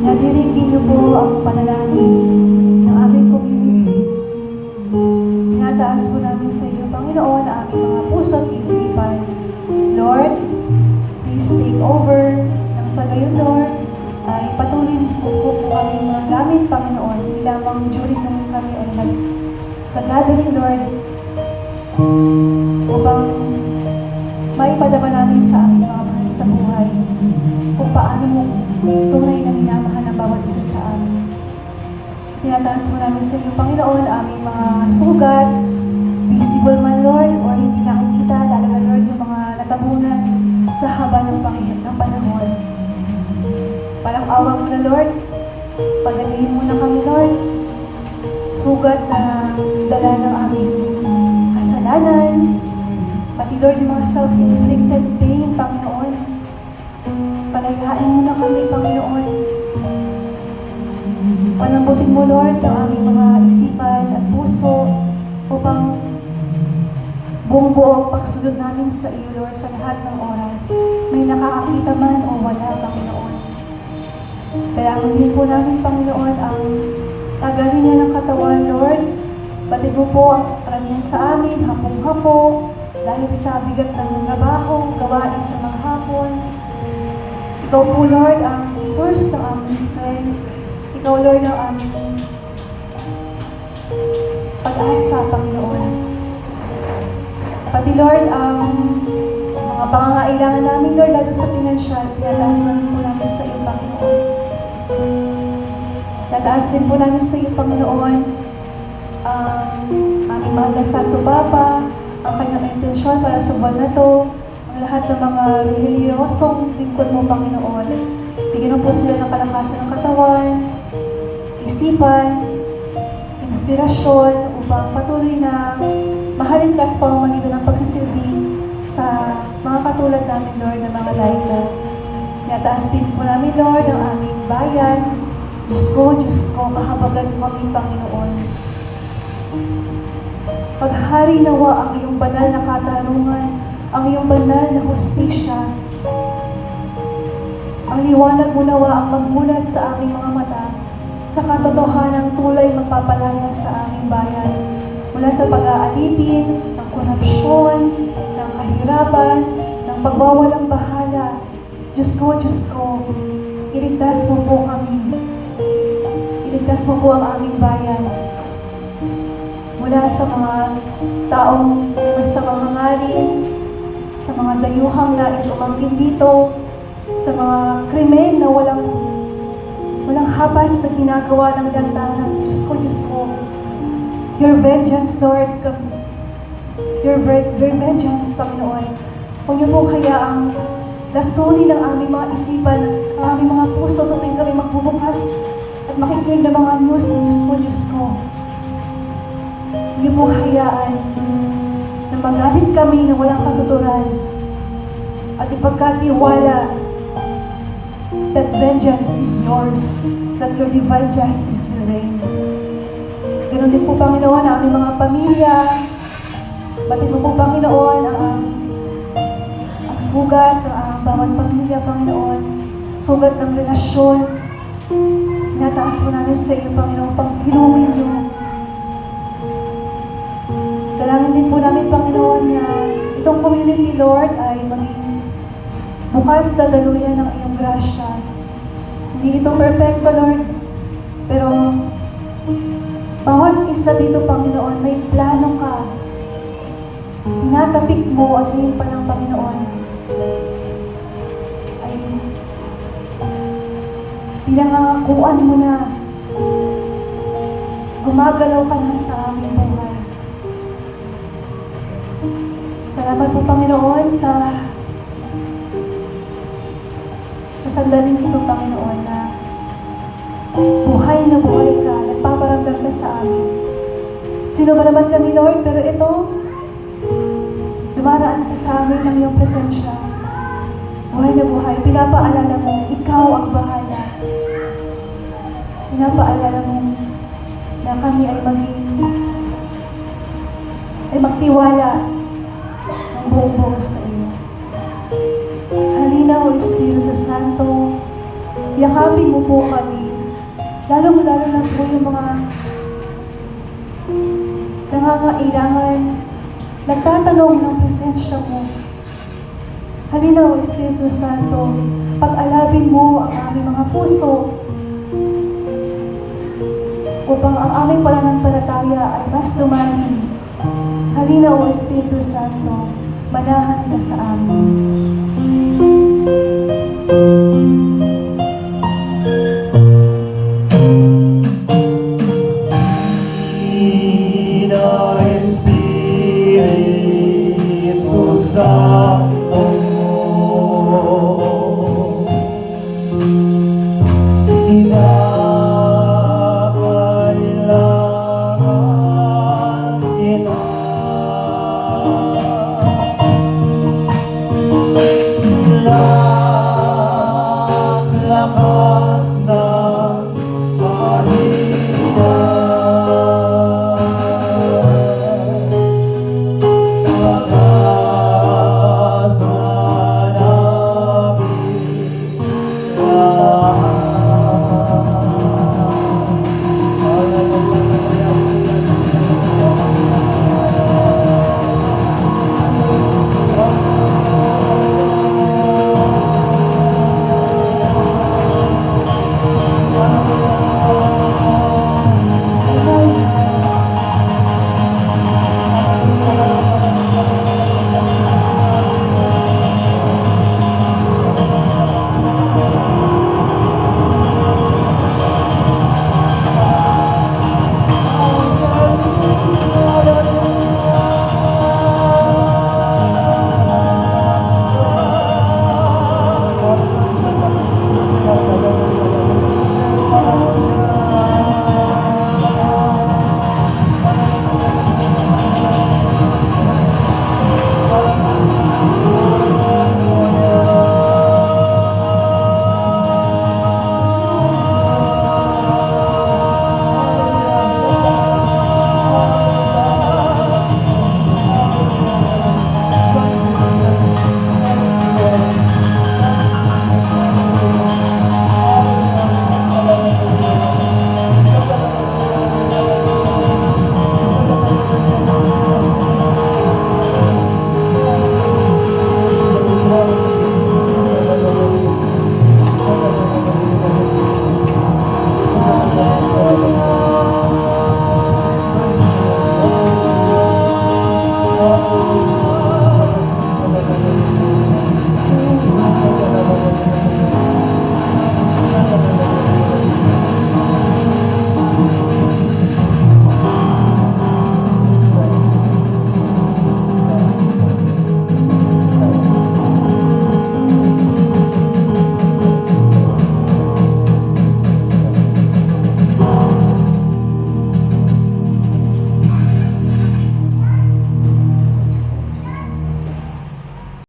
Nadirigin niyo po ang panalangin ng aming community. Tinataas po namin sa iyo, Panginoon, ang aming mga puso at isipan. Lord, please take over. Nang sa gayon, Lord, ay patuloy po aming mga gamit, Panginoon. Hindi lamang during nung kami ay nag-gathering, Lord, upang maipadama namin sa aming mga mahal sa buhay kung paano mo tunay na minamahal ang bawat isa sa amin. Tinataas mo namin sa iyo, Panginoon, aming mga sugat, visible man, Lord, or hindi nakikita, lalo na, Lord, yung mga natabunan sa haba ng panahon. Parang awa mo na, Lord, pagalihin mo na kami, Lord, sugat na dala ng aming kasalanan, pati, Lord, yung mga self-inflicted pain, Panginoon. Palayain mo na kami, Panginoon. Palambutin mo, Lord, ang aming mga isipan at puso upang buong-buo ang pagsunod namin sa iyo, Lord, sa lahat ng oras. May nakakakita man o wala, Panginoon. Kailangan din po namin, Panginoon, ang tagalingan ng katawan, Lord. Batid mo po ang karamihan sa amin, hapong-hapo, dahil sa bigat ng trabaho, gawain sa mga hapon. Ikaw po, Lord, ang source ng aming strength. Ikaw, Lord, ang aming pag-asa, Panginoon. Pati, Lord, ang mga pangangailangan namin, Lord, lalo sa pinansyal, tinataas namin po namin sa iyo, Panginoon. Tataas din po namin sa iyo, Panginoon, ang aming mahal na Santo Papa, ang kanyang intensyon para sa buwan na to, ang lahat ng mga reliyosong lingkod mo, Panginoon. Bigyan mo po sila ng kalakasan ng katawan, isipan, inspirasyon, upang patuloy na mahalin ka sa pamamagitan ng pagsisilbi sa mga katulad namin, Lord, na mga laika. Tinataas din po namin, Lord, ang aming bayan. Diyos ko, kahabagan mo kami, Panginoon. Paghari nawa ang iyong banal na katarungan, ang iyong banal na hustisya. Ang liwanag mo nawa ang magmulat sa aming mga mata, sa katotohanang tulay magpapalaya sa aming bayan, mula sa pag-aalipin, ng korupsyon, ng kahirapan, ng pagwawalang bahala. Diyos ko, iligtas mo po kami. Iligtas mo po ang aming bayan mula sa mga taong may masamang hangarin, sa mga dayuhang nais umangkin dito, sa mga krimen na walang habas na ginagawa ng lantaran. Diyos ko, your vengeance, Lord, your vengeance, Panginoon. Huwag niyo po hayaang lasunin ng aming mga isipan, ang aming mga puso sa tuwing kami magbubukas at makikinig ng mga news. Diyos ko. Huwag niyo po hayaan na magalit kami na walang katuturan at ipagkatiwala that vengeance is yours, that your divine justice will reign. Ganon din po, Panginoon, ang aming mga pamilya. Batid mo po, Panginoon, ang sugat ng ang bawat pamilya, Panginoon. Sugat ng relasyon. Tinataas mo namin sa iyo, Panginoon, pag-inumin niyo. Dalangin din po namin, Panginoon, na itong community, Lord, ay maging bukas na daluyan ng iyong grasya. Hindi ito perfecto, Lord, pero bawat isa dito, Panginoon, may plano ka. Tinatapik mo at ngayon pa ng Panginoon ay pinangangakuan mo na gumagalaw ka na sa aming buhay. Salamat po, Panginoon, sa sandaling ito, Panginoon, na buhay na buhay ka, nagpaparamdam ka sa amin. Sino ba naman kami, Lord? Pero ito, dumaraan ka sa amin ng iyong presensya. Buhay na buhay, pinapaalala mo, ikaw ang bahala. Pinapaalala mo na kami ay magtiwala ng buong-buo sa iyo. Halina, O Espiritu Santo, yakapin mo po kami lalong-lalo na po yung mga nangangailangan, nagtatanong ng presensya mo. Halina o Espiritu Santo, pag-alabin mo ang aming mga puso upang ang aming pananampalataya ay mas lumalim. Halina o Espiritu Santo, manahan ka sa amin.